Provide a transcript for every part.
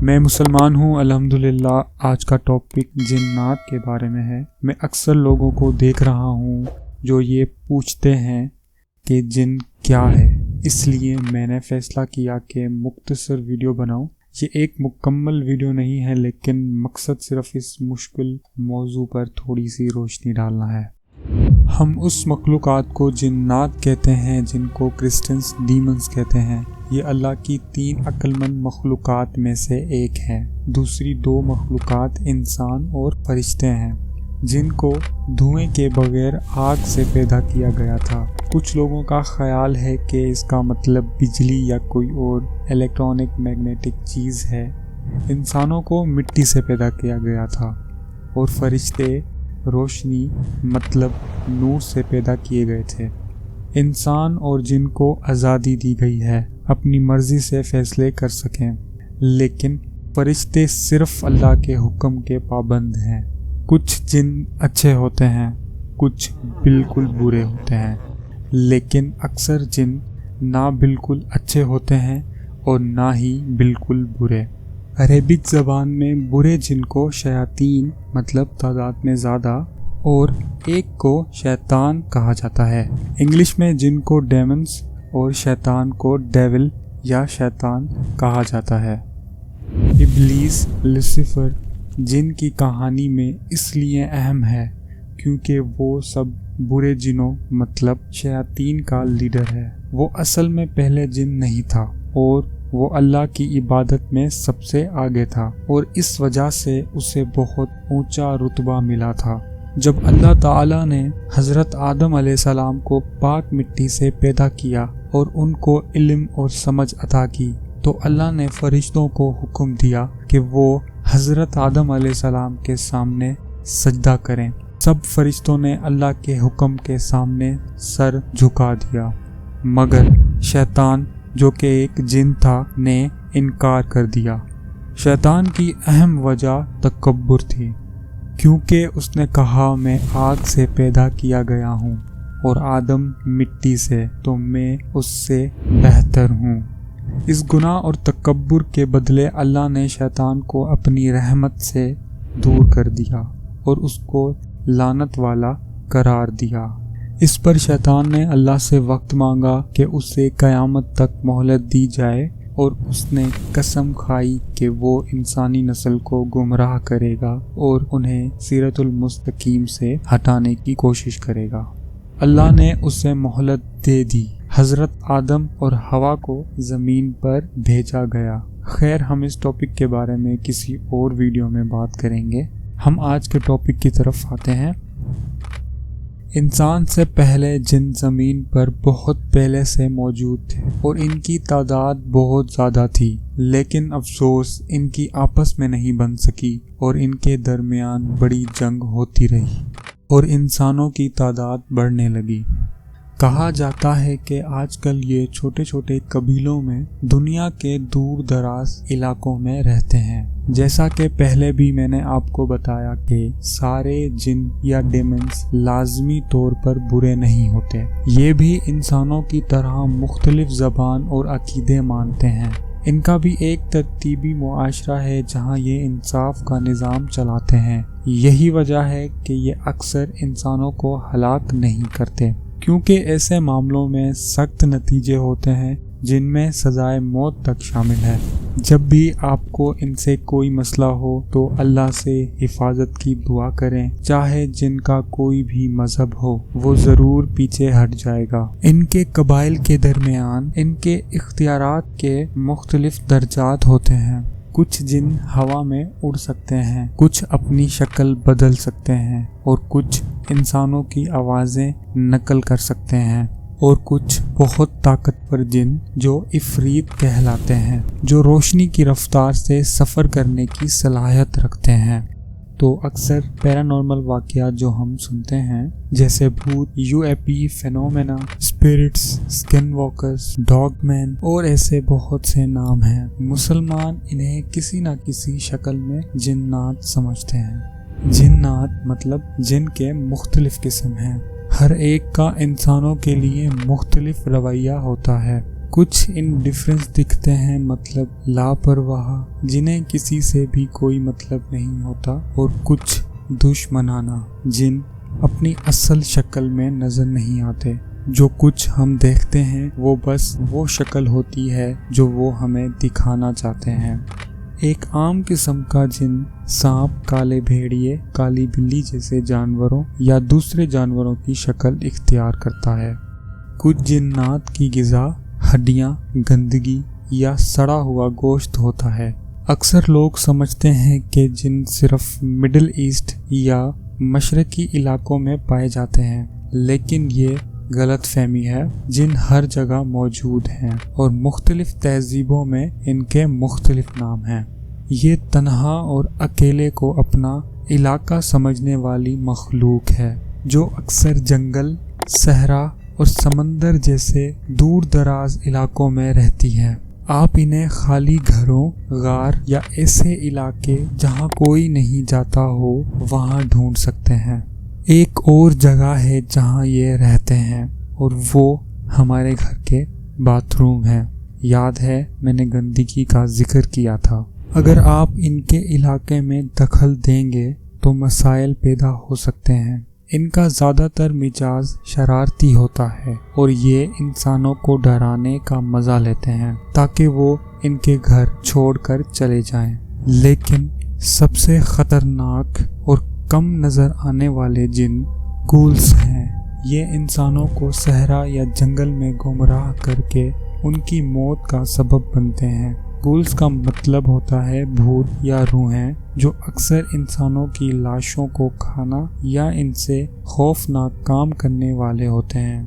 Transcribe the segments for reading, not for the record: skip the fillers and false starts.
میں مسلمان ہوں الحمدللہ۔ آج کا ٹاپک جنات کے بارے میں ہے۔ میں اکثر لوگوں کو دیکھ رہا ہوں جو یہ پوچھتے ہیں کہ جن کیا ہے، اس لیے میں نے فیصلہ کیا کہ مختصر ویڈیو بناؤں۔ یہ ایک مکمل ویڈیو نہیں ہے، لیکن مقصد صرف اس مشکل موضوع پر تھوڑی سی روشنی ڈالنا ہے۔ ہم اس مخلوقات کو جنات کہتے ہیں جن کو کرسچنز ڈیمنز کہتے ہیں۔ یہ اللہ کی 3 عقل مند مخلوقات میں سے ایک ہیں۔ دوسری 2 مخلوقات انسان اور فرشتے ہیں، جن کو دھوئیں کے بغیر آگ سے پیدا کیا گیا تھا۔ کچھ لوگوں کا خیال ہے کہ اس کا مطلب بجلی یا کوئی اور الیکٹرانک میگنیٹک چیز ہے۔ انسانوں کو مٹی سے پیدا کیا گیا تھا اور فرشتے روشنی مطلب نور سے پیدا کیے گئے تھے۔ انسان اور جن کو آزادی دی گئی ہے اپنی مرضی سے فیصلے کر سکیں، لیکن فرشتے صرف اللہ کے حکم کے پابند ہیں۔ کچھ جن اچھے ہوتے ہیں، کچھ بالکل برے ہوتے ہیں، لیکن اکثر جن نہ بالکل اچھے ہوتے ہیں اور نہ ہی بالکل برے۔ عربک زبان میں برے جن کو شیاطین مطلب تعداد میں زیادہ اور ایک کو شیطان کہا جاتا ہے۔ انگلش میں جن کو ڈیمنز اور شیطان کو ڈیول یا شیطان کہا جاتا ہے۔ ابلیس لوسیفر جن کی کہانی میں اس لیے اہم ہے کیونکہ وہ سب برے جنوں مطلب شیاطین کا لیڈر ہے۔ وہ اصل میں پہلے جن نہیں تھا اور وہ اللہ کی عبادت میں سب سے آگے تھا، اور اس وجہ سے اسے بہت اونچا رتبہ ملا تھا۔ جب اللہ تعالیٰ نے حضرت آدم علیہ السلام کو پاک مٹی سے پیدا کیا اور ان کو علم اور سمجھ عطا کی، تو اللہ نے فرشتوں کو حکم دیا کہ وہ حضرت آدم علیہ السلام کے سامنے سجدہ کریں۔ سب فرشتوں نے اللہ کے حکم کے سامنے سر جھکا دیا، مگر شیطان جو کہ ایک جن تھا نے انکار کر دیا۔ شیطان کی اہم وجہ تکبر تھی، کیونکہ اس نے کہا میں آگ سے پیدا کیا گیا ہوں اور آدم مٹی سے، تو میں اس سے بہتر ہوں۔ اس گناہ اور تکبر کے بدلے اللہ نے شیطان کو اپنی رحمت سے دور کر دیا اور اس کو لعنت والا قرار دیا۔ اس پر شیطان نے اللہ سے وقت مانگا کہ اسے قیامت تک مہلت دی جائے، اور اس نے قسم کھائی کہ وہ انسانی نسل کو گمراہ کرے گا اور انہیں صراط المستقیم سے ہٹانے کی کوشش کرے گا۔ اللہ نے اسے مہلت دے دی۔ حضرت آدم اور حوا کو زمین پر بھیجا گیا۔ خیر، ہم اس ٹاپک کے بارے میں کسی اور ویڈیو میں بات کریں گے۔ ہم آج کے ٹاپک کی طرف آتے ہیں۔ انسان سے پہلے جن زمین پر بہت پہلے سے موجود تھے اور ان کی تعداد بہت زیادہ تھی، لیکن افسوس ان کی آپس میں نہیں بن سکی اور ان کے درمیان بڑی جنگ ہوتی رہی اور انسانوں کی تعداد بڑھنے لگی۔ کہا جاتا ہے کہ آج کل یہ چھوٹے چھوٹے قبیلوں میں دنیا کے دور دراز علاقوں میں رہتے ہیں۔ جیسا کہ پہلے بھی میں نے آپ کو بتایا کہ سارے جن یا ڈیمنز لازمی طور پر برے نہیں ہوتے، یہ بھی انسانوں کی طرح مختلف زبان اور عقیدے مانتے ہیں۔ ان کا بھی ایک ترتیبی معاشرہ ہے جہاں یہ انصاف کا نظام چلاتے ہیں۔ یہی وجہ ہے کہ یہ اکثر انسانوں کو ہلاک نہیں کرتے، کیونکہ ایسے معاملوں میں سخت نتیجے ہوتے ہیں جن میں سزائے موت تک شامل ہے۔ جب بھی آپ کو ان سے کوئی مسئلہ ہو تو اللہ سے حفاظت کی دعا کریں، چاہے جن کا کوئی بھی مذہب ہو، وہ ضرور پیچھے ہٹ جائے گا۔ ان کے قبائل کے درمیان ان کے اختیارات کے مختلف درجات ہوتے ہیں۔ کچھ جن ہوا میں اڑ سکتے ہیں، کچھ اپنی شکل بدل سکتے ہیں، اور کچھ انسانوں کی آوازیں نقل کر سکتے ہیں، اور کچھ بہت طاقتور جن جو عفریت کہلاتے ہیں، جو روشنی کی رفتار سے سفر کرنے کی صلاحیت رکھتے ہیں۔ تو اکثر پیرانارمل واقعات جو ہم سنتے ہیں، جیسے بھوت، U A P phenomena, spirits, skin walkers, dog man اور ایسے بہت سے نام ہیں، مسلمان انہیں کسی نہ کسی شکل میں جنات سمجھتے ہیں۔ جنات مطلب جن کے مختلف قسم ہیں۔ ہر ایک کا انسانوں کے لیے مختلف رویہ ہوتا ہے۔ کچھ انڈیفرنس دکھتے ہیں، مطلب لاپرواہ، جنہیں کسی سے بھی کوئی مطلب نہیں ہوتا، اور کچھ دشمنانہ، جن اپنی اصل شکل میں نظر نہیں آتے۔ جو کچھ ہم دیکھتے ہیں وہ بس وہ شکل ہوتی ہے جو وہ ہمیں دکھانا چاہتے ہیں۔ ایک عام قسم کا جن سانپ، کالے بھیڑیے، کالی بلی جیسے جانوروں یا دوسرے جانوروں کی شکل اختیار کرتا ہے۔ کچھ جنات کی غذا ہڈیاں، گندگی یا سڑا ہوا گوشت ہوتا ہے۔ اکثر لوگ سمجھتے ہیں کہ جن صرف مڈل ایسٹ یا مشرقی علاقوں میں پائے جاتے ہیں، لیکن یہ غلط فہمی ہے۔ جن ہر جگہ موجود ہیں اور مختلف تہذیبوں میں ان کے مختلف نام ہیں۔ یہ تنہا اور اکیلے کو اپنا علاقہ سمجھنے والی مخلوق ہے، جو اکثر جنگل، صحرا اور سمندر جیسے دور دراز علاقوں میں رہتی ہے۔ آپ انہیں خالی گھروں، غار یا ایسے علاقے جہاں کوئی نہیں جاتا ہو وہاں ڈھونڈ سکتے ہیں۔ ایک اور جگہ ہے جہاں یہ رہتے ہیں، اور وہ ہمارے گھر کے باتھ روم ہیں۔ یاد ہے میں نے گندگی کا ذکر کیا تھا۔ اگر آپ ان کے علاقے میں دخل دیں گے تو مسائل پیدا ہو سکتے ہیں۔ ان کا زیادہ تر مزاج شرارتی ہوتا ہے، اور یہ انسانوں کو ڈرانے کا مزہ لیتے ہیں تاکہ وہ ان کے گھر چھوڑ کر چلے جائیں۔ لیکن سب سے خطرناک اور کم نظر آنے والے جن گولز ہیں۔ یہ انسانوں کو صحرا یا جنگل میں گمراہ کر کے ان کی موت کا سبب بنتے ہیں۔ گولز کا مطلب ہوتا ہے بھوت یا روحیں، جو اکثر انسانوں کی لاشوں کو کھانا یا ان سے خوفناک کام کرنے والے ہوتے ہیں۔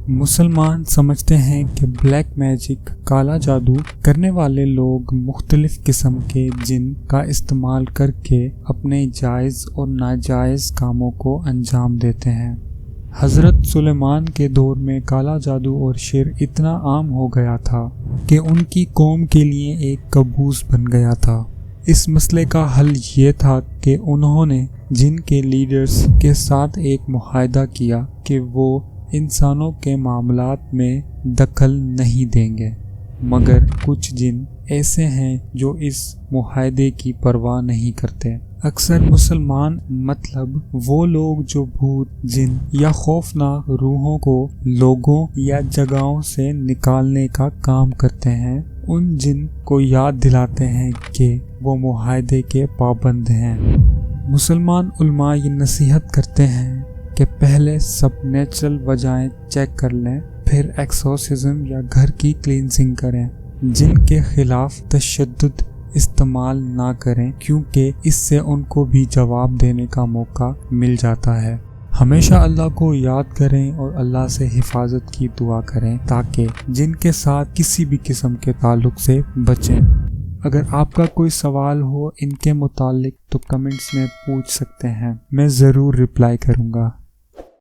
مسلمان سمجھتے ہیں کہ بلیک میجک، کالا جادو کرنے والے لوگ مختلف قسم کے جن کا استعمال کر کے اپنے جائز اور ناجائز کاموں کو انجام دیتے ہیں۔ حضرت سلیمان کے دور میں کالا جادو اور شر اتنا عام ہو گیا تھا کہ ان کی قوم کے لیے ایک کابوس بن گیا تھا۔ اس مسئلے کا حل یہ تھا کہ انہوں نے جن کے لیڈرز کے ساتھ ایک معاہدہ کیا کہ وہ انسانوں کے معاملات میں دخل نہیں دیں گے، مگر کچھ جن ایسے ہیں جو اس معاہدے کی پرواہ نہیں کرتے۔ اکثر مسلمان مطلب وہ لوگ جو بھوت، جن یا خوفناک روحوں کو لوگوں یا جگہوں سے نکالنے کا کام کرتے ہیں، ان جن کو یاد دلاتے ہیں کہ وہ معاہدے کے پابند ہیں۔ مسلمان علماء یہ نصیحت کرتے ہیں کہ پہلے سب نیچرل وجہیں چیک کر لیں، پھر ایکسورسزم یا گھر کی کلینزنگ کریں۔ جن کے خلاف تشدد استعمال نہ کریں، کیونکہ اس سے ان کو بھی جواب دینے کا موقع مل جاتا ہے۔ ہمیشہ اللہ کو یاد کریں اور اللہ سے حفاظت کی دعا کریں تاکہ جن کے ساتھ کسی بھی قسم کے تعلق سے بچیں۔ اگر آپ کا کوئی سوال ہو ان کے متعلق تو کمنٹس میں پوچھ سکتے ہیں، میں ضرور رپلائی کروں گا۔